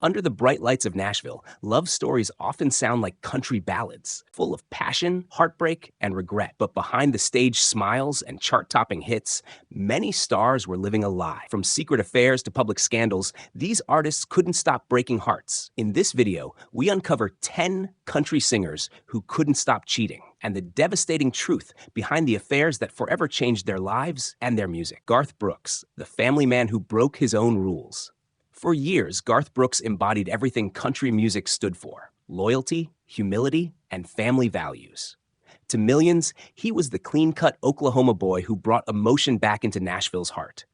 Under the bright lights of Nashville, love stories often sound like country ballads, full of passion, heartbreak, and regret. But behind the stage smiles and chart-topping hits, many stars were living a lie. From secret affairs to public scandals, these artists couldn't stop breaking hearts. In this video, we uncover 10 country singers who couldn't stop cheating, and the devastating truth behind the affairs that forever changed their lives and their music. Garth Brooks, the family man who broke his own rules. For years, Garth Brooks embodied everything country music stood for: loyalty, humility, and family values. To millions, he was the clean-cut Oklahoma boy who brought emotion back into Nashville's heart.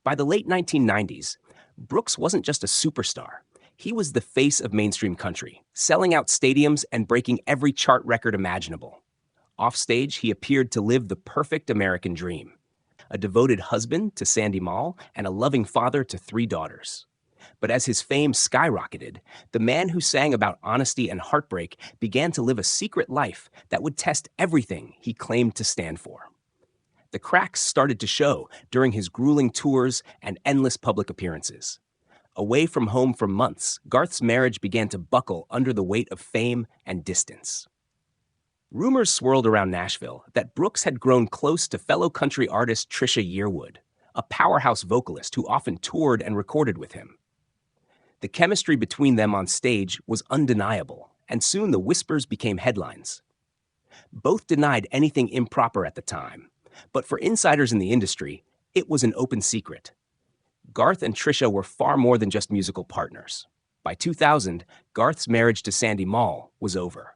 By the late 1990s, Brooks wasn't just a superstar. He was the face of mainstream country, selling out stadiums and breaking every chart record imaginable. Offstage, he appeared to live the perfect American dream: a devoted husband to Sandy Mall and a loving father to 3 daughters. But as his fame skyrocketed, the man who sang about honesty and heartbreak began to live a secret life that would test everything he claimed to stand for. The cracks started to show during his grueling tours and endless public appearances. Away from home for months, Garth's marriage began to buckle under the weight of fame and distance. Rumors swirled around Nashville that Brooks had grown close to fellow country artist Trisha Yearwood, a powerhouse vocalist who often toured and recorded with him. The chemistry between them on stage was undeniable, and soon the whispers became headlines. Both denied anything improper at the time, but for insiders in the industry, it was an open secret. Garth and Trisha were far more than just musical partners. By 2000, Garth's marriage to Sandy Mall was over.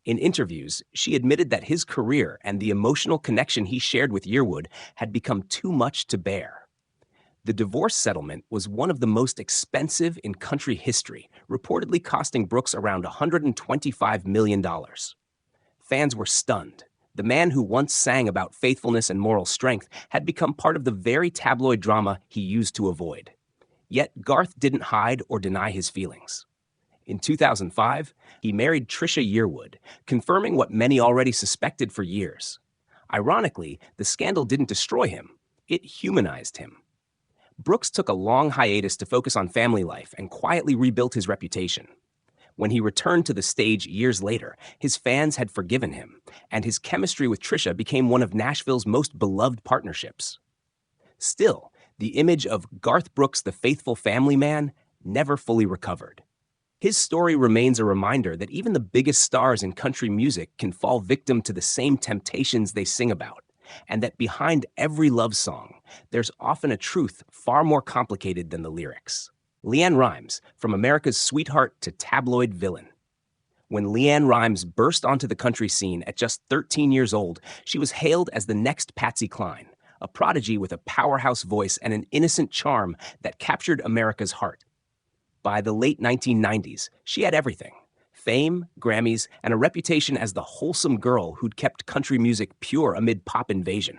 In interviews, she admitted that his career and the emotional connection he shared with Yearwood had become too much to bear. The divorce settlement was one of the most expensive in country history, reportedly costing Brooks around $125 million. Fans were stunned. The man who once sang about faithfulness and moral strength had become part of the very tabloid drama he used to avoid. Yet Garth didn't hide or deny his feelings. In 2005, he married Trisha Yearwood, confirming what many already suspected for years. Ironically, the scandal didn't destroy him, it humanized him. Brooks took a long hiatus to focus on family life and quietly rebuilt his reputation. When he returned to the stage years later, his fans had forgiven him, and his chemistry with Trisha became one of Nashville's most beloved partnerships. Still, the image of Garth Brooks, the faithful family man, never fully recovered. His story remains a reminder that even the biggest stars in country music can fall victim to the same temptations they sing about, and that behind every love song, there's often a truth far more complicated than the lyrics. LeAnn Rimes, from America's sweetheart to tabloid villain. When LeAnn Rimes burst onto the country scene at just 13 years old, she was hailed as the next Patsy Cline, a prodigy with a powerhouse voice and an innocent charm that captured America's heart. By the late 1990s, she had everything: fame, Grammys, and a reputation as the wholesome girl who'd kept country music pure amid pop invasion.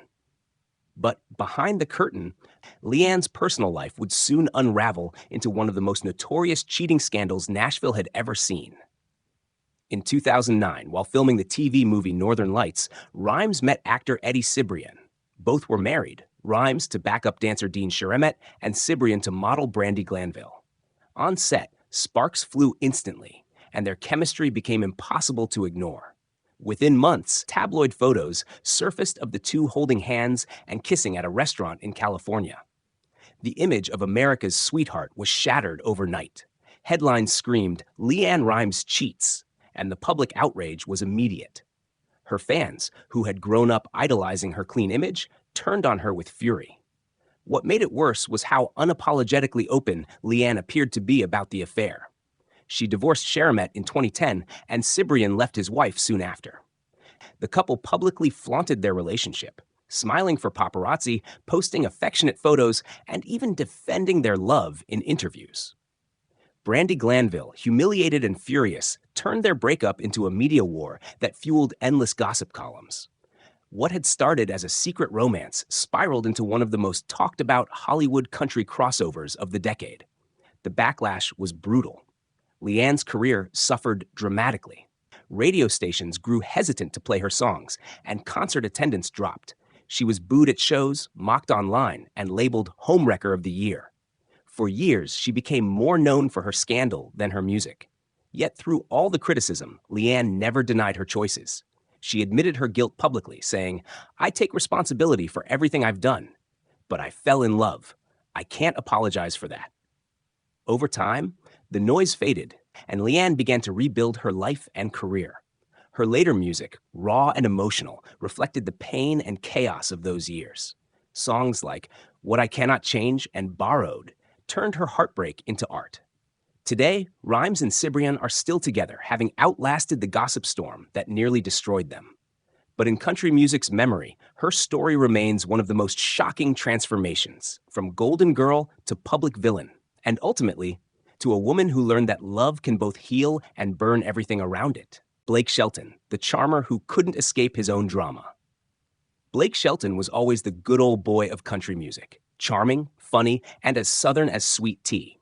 But behind the curtain, LeAnn's personal life would soon unravel into one of the most notorious cheating scandals Nashville had ever seen. In 2009, while filming the TV movie Northern Lights, Rimes met actor Eddie Cibrian. Both were married, Rimes to backup dancer Dean Sharemet and Cibrian to model Brandi Glanville. On set, sparks flew instantly, and their chemistry became impossible to ignore. Within months, tabloid photos surfaced of the two holding hands and kissing at a restaurant in California. The image of America's sweetheart was shattered overnight. Headlines screamed, "LeAnn Rimes cheats," and the public outrage was immediate. Her fans, who had grown up idolizing her clean image, turned on her with fury. What made it worse was how unapologetically open LeAnn appeared to be about the affair. She divorced Sharemet in 2010, and Cibrian left his wife soon after. The couple publicly flaunted their relationship, smiling for paparazzi, posting affectionate photos, and even defending their love in interviews. Brandi Glanville, humiliated and furious, turned their breakup into a media war that fueled endless gossip columns. What had started as a secret romance spiraled into one of the most talked about Hollywood country crossovers of the decade. The backlash was brutal. LeAnn's career suffered dramatically. Radio stations grew hesitant to play her songs, and concert attendance dropped. She was booed at shows, mocked online, and labeled Homewrecker of the Year. For years, she became more known for her scandal than her music. Yet through all the criticism, LeAnn never denied her choices. She admitted her guilt publicly, saying, "I take responsibility for everything I've done, but I fell in love. I can't apologize for that." Over time, the noise faded, and LeAnn began to rebuild her life and career. Her later music, raw and emotional, reflected the pain and chaos of those years. Songs like "What I Cannot Change" and "Borrowed" turned her heartbreak into art. Today, Rimes and Cibrian are still together, having outlasted the gossip storm that nearly destroyed them. But in country music's memory, her story remains one of the most shocking transformations, from golden girl to public villain, and ultimately, to a woman who learned that love can both heal and burn everything around it. Blake Shelton, the charmer who couldn't escape his own drama. Blake Shelton was always the good old boy of country music, charming, funny, and as southern as sweet tea.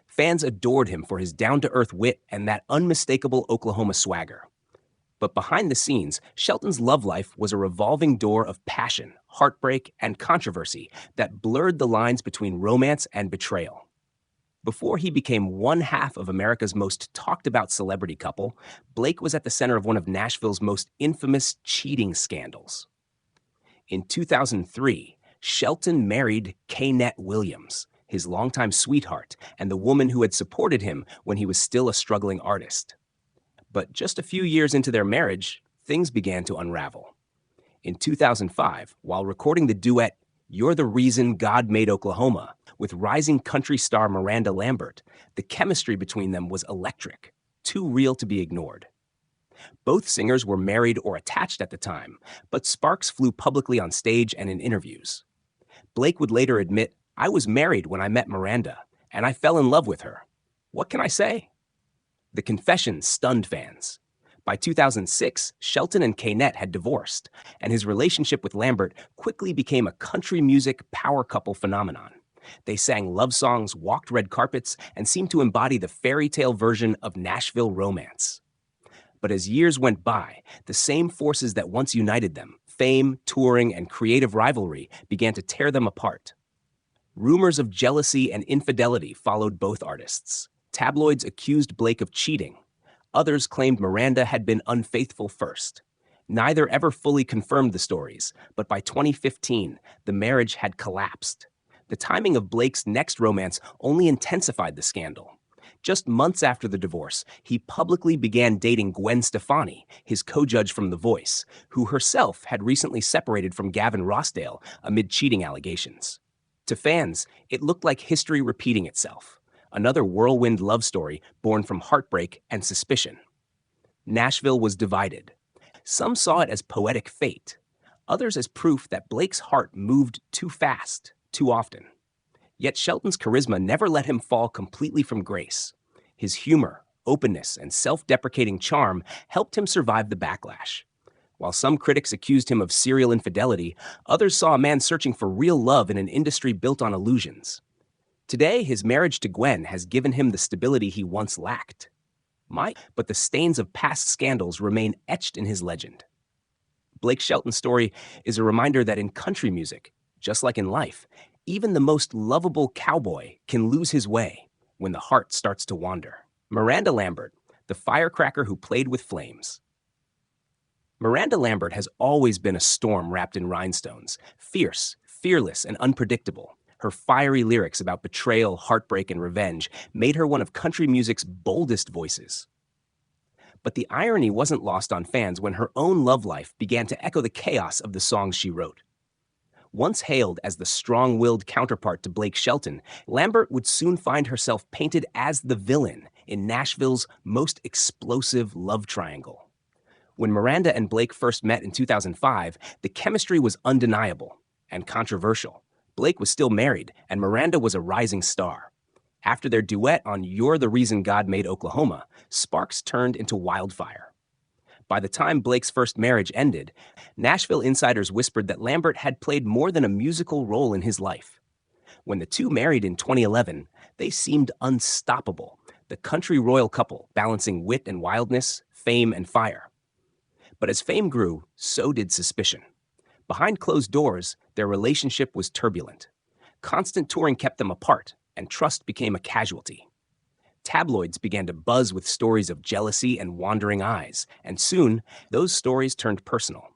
Fans adored him for his down-to-earth wit and that unmistakable Oklahoma swagger. But behind the scenes, Shelton's love life was a revolving door of passion, heartbreak, and controversy that blurred the lines between romance and betrayal. Before he became one half of America's most talked-about celebrity couple, Blake was at the center of one of Nashville's most infamous cheating scandals. In 2003, Shelton married Kynette Williams, his longtime sweetheart and the woman who had supported him when he was still a struggling artist. But just a few years into their marriage, things began to unravel. In 2005, while recording the duet "You're the Reason God Made Oklahoma" with rising country star Miranda Lambert, the chemistry between them was electric, too real to be ignored. Both singers were married or attached at the time, but sparks flew publicly on stage and in interviews. Blake would later admit, "I was married when I met Miranda, and I fell in love with her. What can I say?" The confession stunned fans. By 2006, Shelton and Kynette had divorced, and his relationship with Lambert quickly became a country music power couple phenomenon. They sang love songs, walked red carpets, and seemed to embody the fairy tale version of Nashville romance. But as years went by, the same forces that once united them, fame, touring, and creative rivalry, began to tear them apart. Rumors of jealousy and infidelity followed both artists. Tabloids accused Blake of cheating. Others claimed Miranda had been unfaithful first. Neither ever fully confirmed the stories, but by 2015, the marriage had collapsed. The timing of Blake's next romance only intensified the scandal. Just months after the divorce, he publicly began dating Gwen Stefani, his co-judge from The Voice, who herself had recently separated from Gavin Rossdale amid cheating allegations. To fans, it looked like history repeating itself, another whirlwind love story born from heartbreak and suspicion. Nashville was divided. Some saw it as poetic fate, others as proof that Blake's heart moved too fast, too often. Yet Shelton's charisma never let him fall completely from grace. His humor, openness, and self-deprecating charm helped him survive the backlash. While some critics accused him of serial infidelity, others saw a man searching for real love in an industry built on illusions. Today, his marriage to Gwen has given him the stability he once lacked. But the stains of past scandals remain etched in his legend. Blake Shelton's story is a reminder that in country music, just like in life, even the most lovable cowboy can lose his way when the heart starts to wander. Miranda Lambert, the firecracker who played with flames. Miranda Lambert has always been a storm wrapped in rhinestones, fierce, fearless, and unpredictable. Her fiery lyrics about betrayal, heartbreak, and revenge made her one of country music's boldest voices. But the irony wasn't lost on fans when her own love life began to echo the chaos of the songs she wrote. Once hailed as the strong-willed counterpart to Blake Shelton, Lambert would soon find herself painted as the villain in Nashville's most explosive love triangle. When Miranda and Blake first met in 2005, the chemistry was undeniable and controversial. Blake was still married, and Miranda was a rising star. After their duet on "You're the Reason God Made Oklahoma," sparks turned into wildfire. By the time Blake's first marriage ended, Nashville insiders whispered that Lambert had played more than a musical role in his life. When the two married in 2011, they seemed unstoppable, the country royal couple balancing wit and wildness, fame and fire. But as fame grew, so did suspicion. Behind closed doors, their relationship was turbulent. Constant touring kept them apart, and trust became a casualty. Tabloids began to buzz with stories of jealousy and wandering eyes, and soon, those stories turned personal.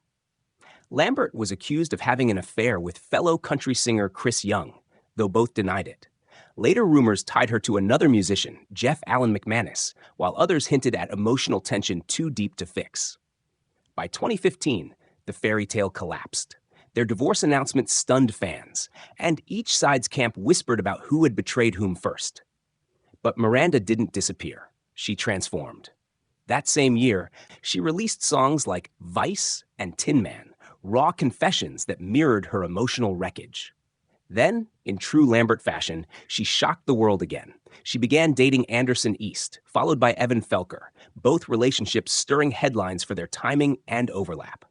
Lambert was accused of having an affair with fellow country singer Chris Young, though both denied it. Later rumors tied her to another musician, Jeff Allen McManus, while others hinted at emotional tension too deep to fix. By 2015, the fairy tale collapsed. Their divorce announcement stunned fans, and each side's camp whispered about who had betrayed whom first. But Miranda didn't disappear. She transformed. That same year, she released songs like Vice and Tin Man, raw confessions that mirrored her emotional wreckage. Then, in true Lambert fashion, she shocked the world again. She began dating Anderson East, followed by Evan Felker, both relationships stirring headlines for their timing and overlap.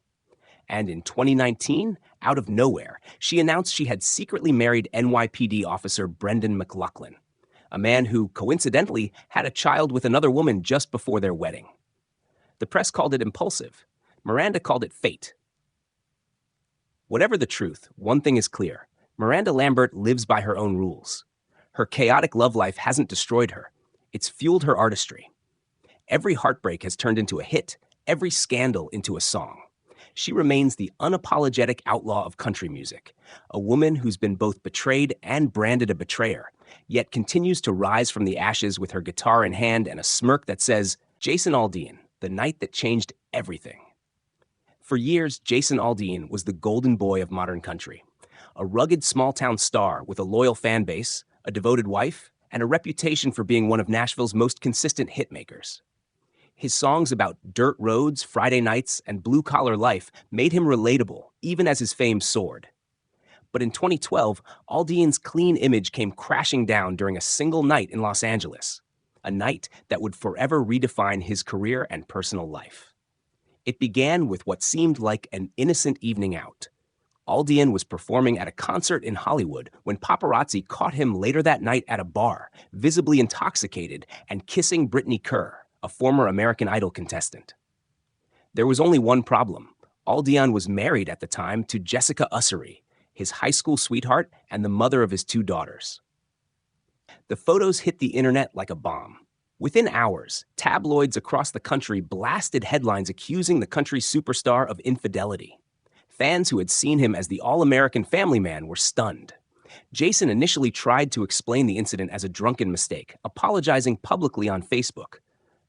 And in 2019, out of nowhere, she announced she had secretly married NYPD officer Brendan McLaughlin, a man who, coincidentally, had a child with another woman just before their wedding. The press called it impulsive. Miranda called it fate. Whatever the truth, one thing is clear. Miranda Lambert lives by her own rules. Her chaotic love life hasn't destroyed her. It's fueled her artistry. Every heartbreak has turned into a hit, every scandal into a song. She remains the unapologetic outlaw of country music, a woman who's been both betrayed and branded a betrayer, yet continues to rise from the ashes with her guitar in hand and a smirk that says, Jason Aldean, the night that changed everything. For years, Jason Aldean was the golden boy of modern country, a rugged small-town star with a loyal fan base, a devoted wife, and a reputation for being one of Nashville's most consistent hitmakers. His songs about dirt roads, Friday nights, and blue-collar life made him relatable, even as his fame soared. But in 2012, Aldean's clean image came crashing down during a single night in Los Angeles, a night that would forever redefine his career and personal life. It began with what seemed like an innocent evening out. Aldean was performing at a concert in Hollywood when paparazzi caught him later that night at a bar, visibly intoxicated and kissing Brittany Kerr, a former American Idol contestant. There was only one problem. Aldean was married at the time to Jessica Ussery, his high school sweetheart and the mother of his 2 daughters. The photos hit the internet like a bomb. Within hours, tabloids across the country blasted headlines accusing the country superstar of infidelity. Fans who had seen him as the all-American family man were stunned. Jason initially tried to explain the incident as a drunken mistake, apologizing publicly on Facebook.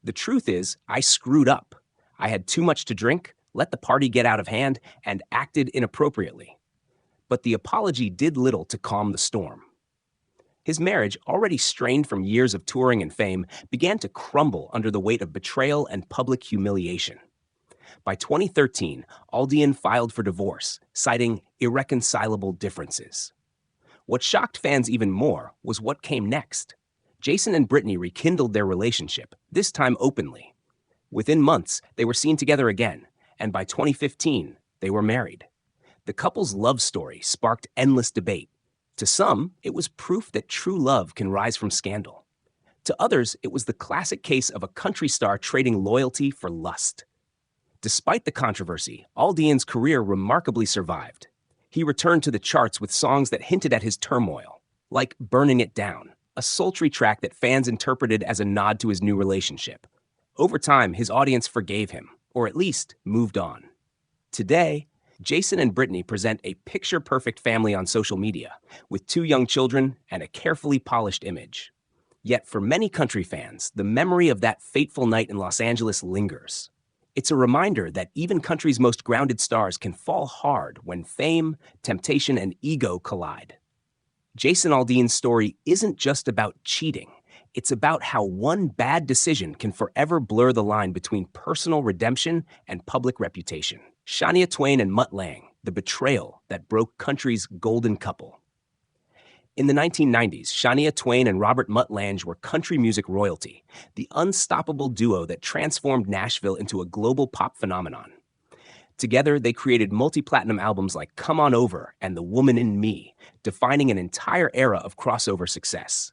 The truth is, I screwed up. I had too much to drink, let the party get out of hand, and acted inappropriately. But the apology did little to calm the storm. His marriage, already strained from years of touring and fame, began to crumble under the weight of betrayal and public humiliation. By 2013, Aldean filed for divorce, citing irreconcilable differences. What shocked fans even more was what came next. Jason and Brittany rekindled their relationship, this time openly. Within months, they were seen together again, and by 2015, they were married. The couple's love story sparked endless debate. To some, it was proof that true love can rise from scandal. To others, it was the classic case of a country star trading loyalty for lust. Despite the controversy, Aldean's career remarkably survived. He returned to the charts with songs that hinted at his turmoil, like Burning It Down, a sultry track that fans interpreted as a nod to his new relationship. Over time, his audience forgave him, or at least moved on. Today, Jason and Brittany present a picture-perfect family on social media, with 2 young children and a carefully polished image. Yet for many country fans, the memory of that fateful night in Los Angeles lingers. It's a reminder that even country's most grounded stars can fall hard when fame, temptation, and ego collide. Jason Aldean's story isn't just about cheating. It's about how one bad decision can forever blur the line between personal redemption and public reputation. Shania Twain and Mutt Lange, the betrayal that broke country's golden couple. In the 1990s, Shania Twain and Robert Mutt Lange were country music royalty, the unstoppable duo that transformed Nashville into a global pop phenomenon. Together, they created multi-platinum albums like Come On Over and The Woman in Me, defining an entire era of crossover success.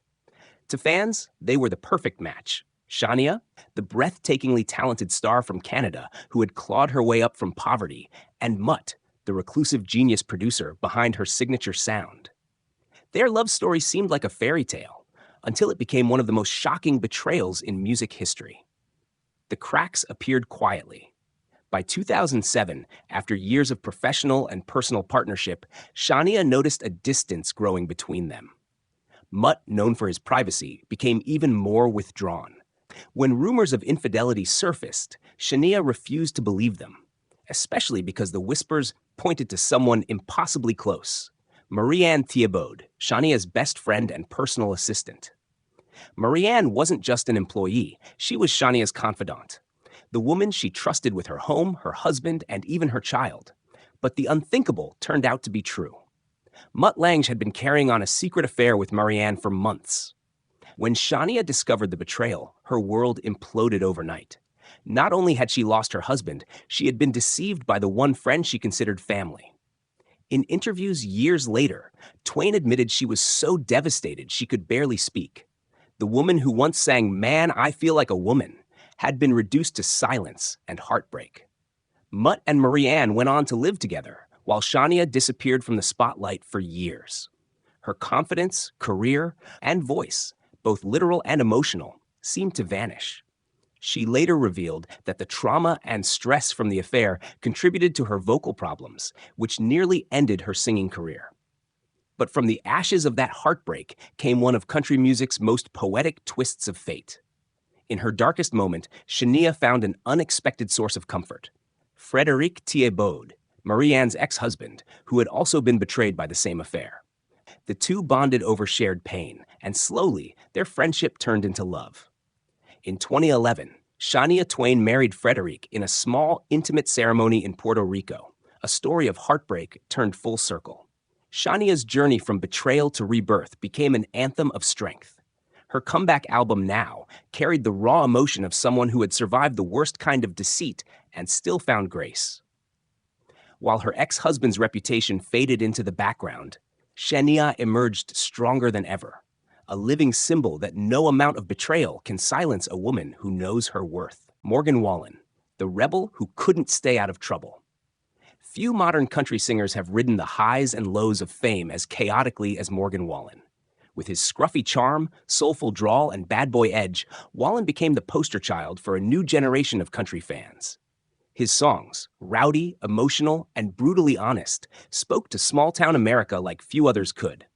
To fans, they were the perfect match. Shania, the breathtakingly talented star from Canada who had clawed her way up from poverty, and Mutt, the reclusive genius producer behind her signature sound. Their love story seemed like a fairy tale, until it became one of the most shocking betrayals in music history. The cracks appeared quietly. By 2007, after years of professional and personal partnership, Shania noticed a distance growing between them. Mutt, known for his privacy, became even more withdrawn. When rumors of infidelity surfaced, Shania refused to believe them, especially because the whispers pointed to someone impossibly close, Marianne Thiebaud, Shania's best friend and personal assistant. Marianne wasn't just an employee, she was Shania's confidant, the woman she trusted with her home, her husband, and even her child. But the unthinkable turned out to be true. Mutt Lange had been carrying on a secret affair with Marianne for months. When Shania discovered the betrayal, her world imploded overnight. Not only had she lost her husband, she had been deceived by the one friend she considered family. In interviews years later, Twain admitted she was so devastated she could barely speak. The woman who once sang "Man, I Feel Like a Woman" had been reduced to silence and heartbreak. Mutt and Marianne went on to live together, while Shania disappeared from the spotlight for years. Her confidence, career, and voice, both literal and emotional, seemed to vanish. She later revealed that the trauma and stress from the affair contributed to her vocal problems, which nearly ended her singing career. But from the ashes of that heartbreak came one of country music's most poetic twists of fate. In her darkest moment, Shania found an unexpected source of comfort. Frédéric Thiebaud, Marianne's ex-husband, who had also been betrayed by the same affair. The two bonded over shared pain, and slowly, their friendship turned into love. In 2011, Shania Twain married Frédéric in a small, intimate ceremony in Puerto Rico, a story of heartbreak turned full circle. Shania's journey from betrayal to rebirth became an anthem of strength. Her comeback album Now carried the raw emotion of someone who had survived the worst kind of deceit and still found grace. While her ex-husband's reputation faded into the background, Shania emerged stronger than ever, a living symbol that no amount of betrayal can silence a woman who knows her worth. Morgan Wallen, the rebel who couldn't stay out of trouble. Few modern country singers have ridden the highs and lows of fame as chaotically as Morgan Wallen. With his scruffy charm, soulful drawl, and bad boy edge, Wallen became the poster child for a new generation of country fans. His songs, rowdy, emotional, and brutally honest, spoke to small-town America like few others could.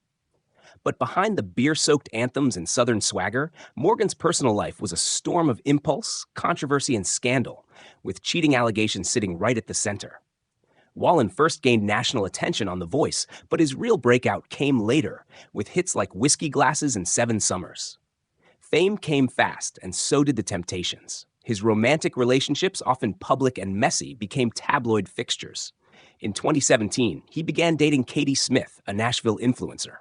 But behind the beer-soaked anthems and Southern swagger, Morgan's personal life was a storm of impulse, controversy, and scandal, with cheating allegations sitting right at the center. Wallen first gained national attention on The Voice, but his real breakout came later, with hits like Whiskey Glasses and 7 Summers. Fame came fast, and so did the Temptations. His romantic relationships, often public and messy, became tabloid fixtures. In 2017, he began dating Katie Smith, a Nashville influencer.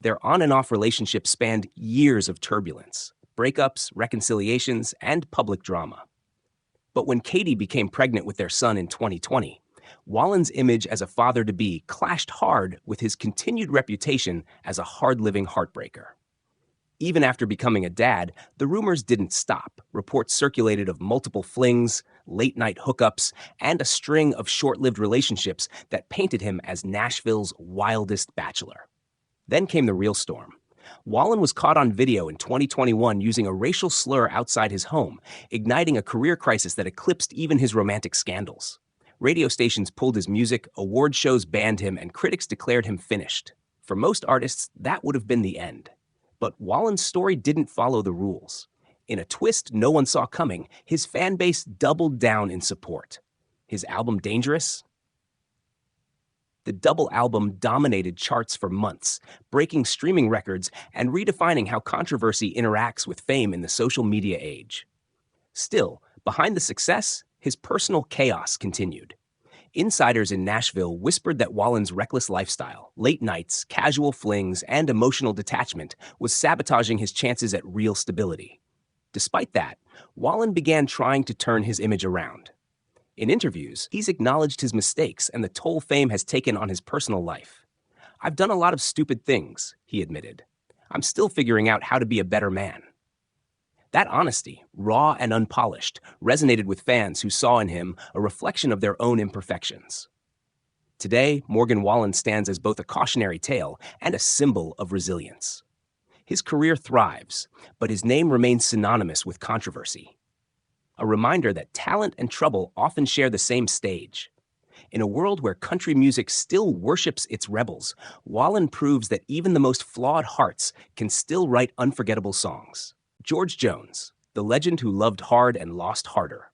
Their on-and-off relationship spanned years of turbulence, breakups, reconciliations, and public drama. But when Katie became pregnant with their son in 2020, Wallen's image as a father-to-be clashed hard with his continued reputation as a hard-living heartbreaker. Even after becoming a dad, the rumors didn't stop. Reports circulated of multiple flings, late-night hookups, and a string of short-lived relationships that painted him as Nashville's wildest bachelor. Then came the real storm. Wallen was caught on video in 2021 using a racial slur outside his home, igniting a career crisis that eclipsed even his romantic scandals. Radio stations pulled his music, award shows banned him, and critics declared him finished. For most artists, that would have been the end. But Wallen's story didn't follow the rules. In a twist no one saw coming, his fan base doubled down in support. His album Dangerous? The double album dominated charts for months, breaking streaming records and redefining how controversy interacts with fame in the social media age. Still, behind the success, his personal chaos continued. Insiders in Nashville whispered that Wallen's reckless lifestyle, late nights, casual flings, and emotional detachment was sabotaging his chances at real stability. Despite that, Wallen began trying to turn his image around. In interviews, he's acknowledged his mistakes and the toll fame has taken on his personal life. "I've done a lot of stupid things," he admitted. "I'm still figuring out how to be a better man." That honesty, raw and unpolished, resonated with fans who saw in him a reflection of their own imperfections. Today, Morgan Wallen stands as both a cautionary tale and a symbol of resilience. His career thrives, but his name remains synonymous with controversy. A reminder that talent and trouble often share the same stage. In a world where country music still worships its rebels, Wallen proves that even the most flawed hearts can still write unforgettable songs. George Jones, the legend who loved hard and lost harder.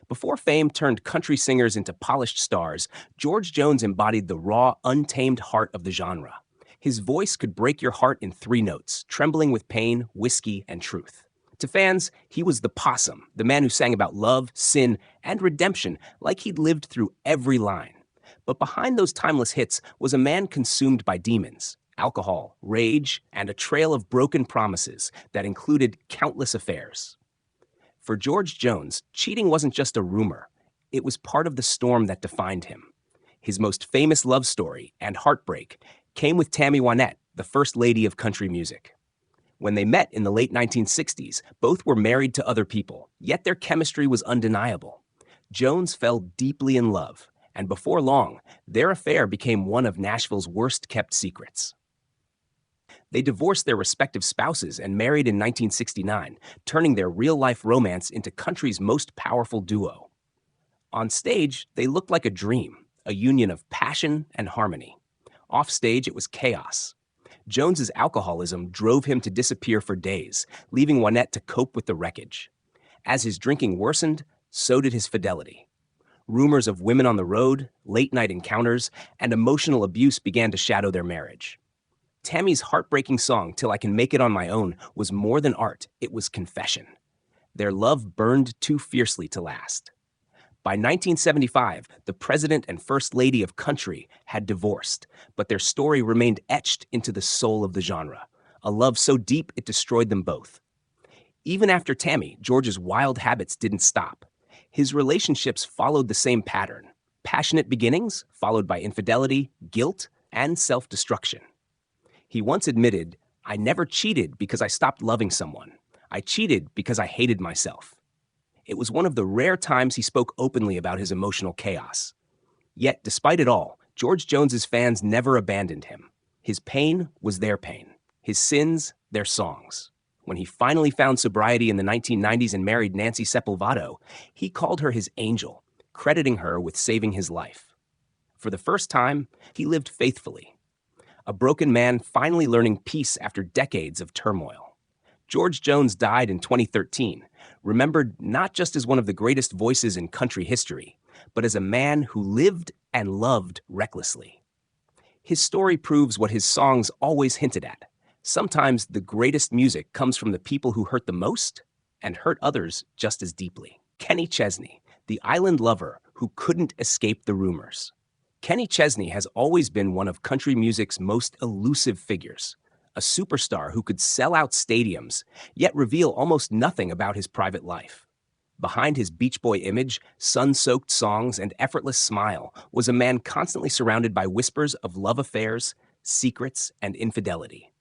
Before fame turned country singers into polished stars, George Jones embodied the raw, untamed heart of the genre. His voice could break your heart in 3 notes, trembling with pain, whiskey, and truth. To fans, he was the possum, the man who sang about love, sin, and redemption like he'd lived through every line. But behind those timeless hits was a man consumed by demons, alcohol, rage, and a trail of broken promises that included countless affairs. For George Jones, cheating wasn't just a rumor. It was part of the storm that defined him. His most famous love story and heartbreak came with Tammy Wynette, the first lady of country music. When they met in the late 1960s, both were married to other people, yet their chemistry was undeniable. Jones fell deeply in love, and before long, their affair became one of Nashville's worst-kept secrets. They divorced their respective spouses and married in 1969, turning their real-life romance into country's most powerful duo. On stage, they looked like a dream, a union of passion and harmony. Off stage, it was chaos. Jones's alcoholism drove him to disappear for days, leaving Wynette to cope with the wreckage. As his drinking worsened, so did his fidelity. Rumors of women on the road, late-night encounters, and emotional abuse began to shadow their marriage. Tammy's heartbreaking song, Till I Can Make It on My Own, was more than art, it was confession. Their love burned too fiercely to last. By 1975, the president and first lady of country had divorced, but their story remained etched into the soul of the genre, a love so deep it destroyed them both. Even after Tammy, George's wild habits didn't stop. His relationships followed the same pattern: passionate beginnings, followed by infidelity, guilt, and self-destruction. He once admitted, "I never cheated because I stopped loving someone. I cheated because I hated myself." It was one of the rare times he spoke openly about his emotional chaos. Yet, despite it all, George Jones's fans never abandoned him. His pain was their pain, his sins, their songs. When he finally found sobriety in the 1990s and married Nancy Sepulvado, he called her his angel, crediting her with saving his life. For the first time, he lived faithfully. A broken man finally learning peace after decades of turmoil. George Jones died in 2013, remembered not just as one of the greatest voices in country history, but as a man who lived and loved recklessly. His story proves what his songs always hinted at. Sometimes the greatest music comes from the people who hurt the most and hurt others just as deeply. Kenny Chesney, the island lover who couldn't escape the rumors. Kenny Chesney has always been one of country music's most elusive figures, a superstar who could sell out stadiums, yet reveal almost nothing about his private life. Behind his Beach Boy image, sun-soaked songs, and effortless smile was a man constantly surrounded by whispers of love affairs, secrets, and infidelity.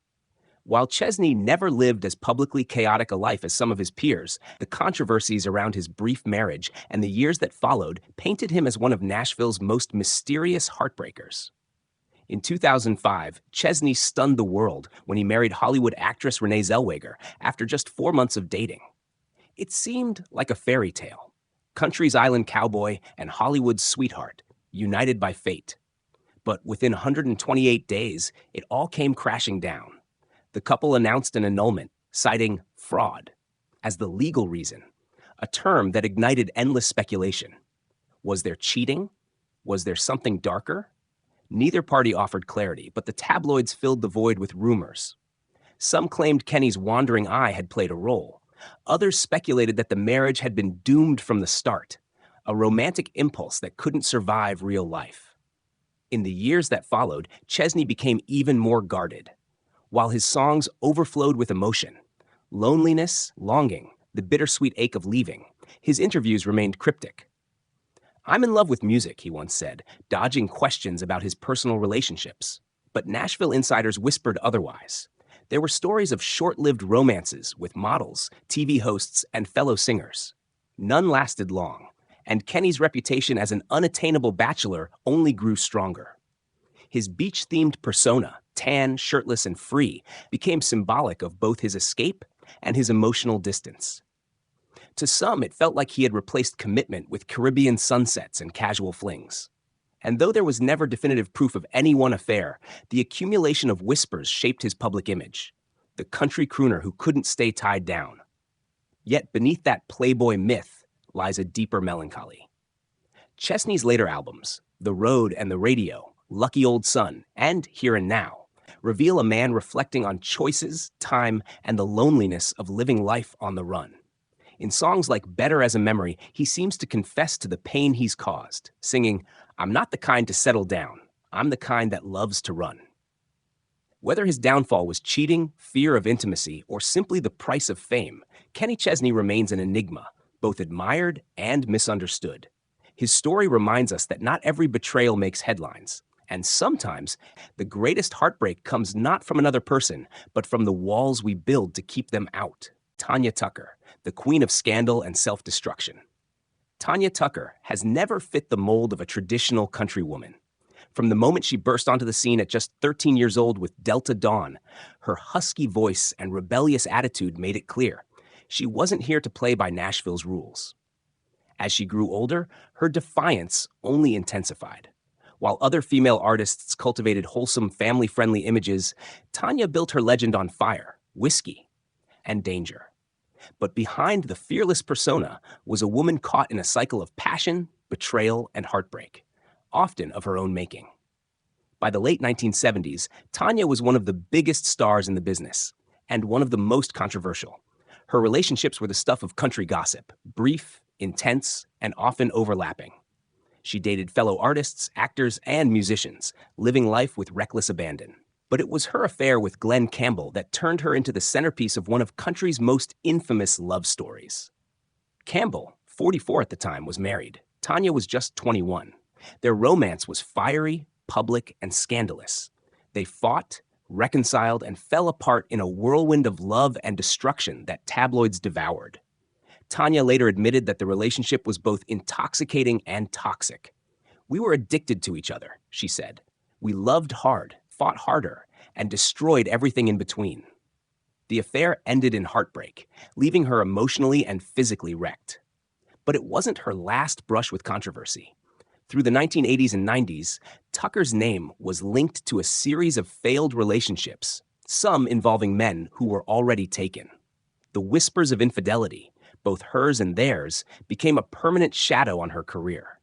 While Chesney never lived as publicly chaotic a life as some of his peers, the controversies around his brief marriage and the years that followed painted him as one of Nashville's most mysterious heartbreakers. In 2005, Chesney stunned the world when he married Hollywood actress Renee Zellweger after just 4 months of dating. It seemed like a fairy tale. Country's island cowboy and Hollywood's sweetheart, united by fate. But within 128 days, it all came crashing down. The couple announced an annulment, citing fraud as the legal reason, a term that ignited endless speculation. Was there cheating? Was there something darker? Neither party offered clarity, but the tabloids filled the void with rumors. Some claimed Kenny's wandering eye had played a role. Others speculated that the marriage had been doomed from the start, a romantic impulse that couldn't survive real life. In the years that followed, Chesney became even more guarded. While his songs overflowed with emotion, loneliness, longing, the bittersweet ache of leaving, his interviews remained cryptic. "I'm in love with music," he once said, dodging questions about his personal relationships. But Nashville insiders whispered otherwise. There were stories of short-lived romances with models, TV hosts, and fellow singers. None lasted long, and Kenny's reputation as an unattainable bachelor only grew stronger. His beach-themed persona, tan, shirtless, and free, became symbolic of both his escape and his emotional distance. To some, it felt like he had replaced commitment with Caribbean sunsets and casual flings. And though there was never definitive proof of any one affair, the accumulation of whispers shaped his public image. The country crooner who couldn't stay tied down. Yet beneath that playboy myth lies a deeper melancholy. Chesney's later albums, The Road and the Radio, Lucky Old Son, and Here and Now, reveal a man reflecting on choices, time, and the loneliness of living life on the run. In songs like Better as a Memory, he seems to confess to the pain he's caused, singing, "I'm not the kind to settle down. I'm the kind that loves to run." Whether his downfall was cheating, fear of intimacy, or simply the price of fame, Kenny Chesney remains an enigma, both admired and misunderstood. His story reminds us that not every betrayal makes headlines, and sometimes the greatest heartbreak comes not from another person, but from the walls we build to keep them out. Tanya Tucker, the queen of scandal and self-destruction. Tanya Tucker has never fit the mold of a traditional country woman. From the moment she burst onto the scene at just 13 years old with Delta Dawn, her husky voice and rebellious attitude made it clear she wasn't here to play by Nashville's rules. As she grew older, her defiance only intensified. While other female artists cultivated wholesome, family-friendly images, Tanya built her legend on fire, whiskey, and danger. But behind the fearless persona was a woman caught in a cycle of passion, betrayal, and heartbreak, often of her own making. By the late 1970s, Tanya was one of the biggest stars in the business, and one of the most controversial. Her relationships were the stuff of country gossip, brief, intense, and often overlapping. She dated fellow artists, actors, and musicians, living life with reckless abandon. But it was her affair with Glenn Campbell that turned her into the centerpiece of one of country's most infamous love stories. Campbell, 44 at the time, was married. Tanya was just 21. Their romance was fiery, public, and scandalous. They fought, reconciled, and fell apart in a whirlwind of love and destruction that tabloids devoured. Tanya later admitted that the relationship was both intoxicating and toxic. "We were addicted to each other," she said. "We loved hard, fought harder, and destroyed everything in between." The affair ended in heartbreak, leaving her emotionally and physically wrecked. But it wasn't her last brush with controversy. Through the 1980s and 90s, Tucker's name was linked to a series of failed relationships, some involving men who were already taken. The whispers of infidelity, both hers and theirs, became a permanent shadow on her career.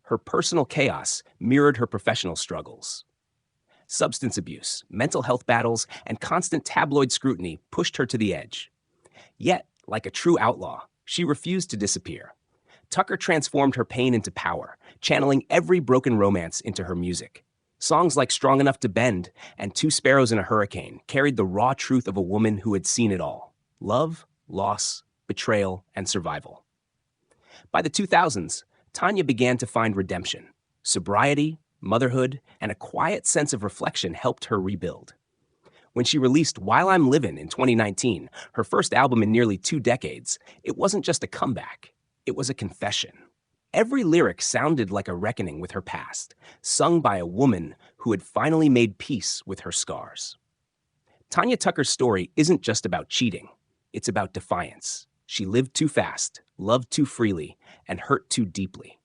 Her personal chaos mirrored her professional struggles. Substance abuse, mental health battles, and constant tabloid scrutiny pushed her to the edge. Yet, like a true outlaw, she refused to disappear. Tucker transformed her pain into power, channeling every broken romance into her music. Songs like Strong Enough to Bend and Two Sparrows in a Hurricane carried the raw truth of a woman who had seen it all: love, loss, betrayal, and survival. By the 2000s, Tanya began to find redemption. Sobriety, motherhood, and a quiet sense of reflection helped her rebuild. When she released While I'm Livin' in 2019, her first album in nearly 2 decades, it wasn't just a comeback, it was a confession. Every lyric sounded like a reckoning with her past, sung by a woman who had finally made peace with her scars. Tanya Tucker's story isn't just about cheating, it's about defiance. She lived too fast, loved too freely, and hurt too deeply.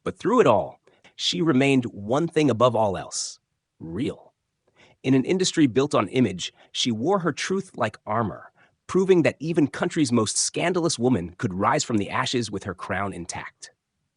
But through it all, she remained one thing above all else: real. In an industry built on image, she wore her truth like armor, proving that even country's most scandalous woman could rise from the ashes with her crown intact.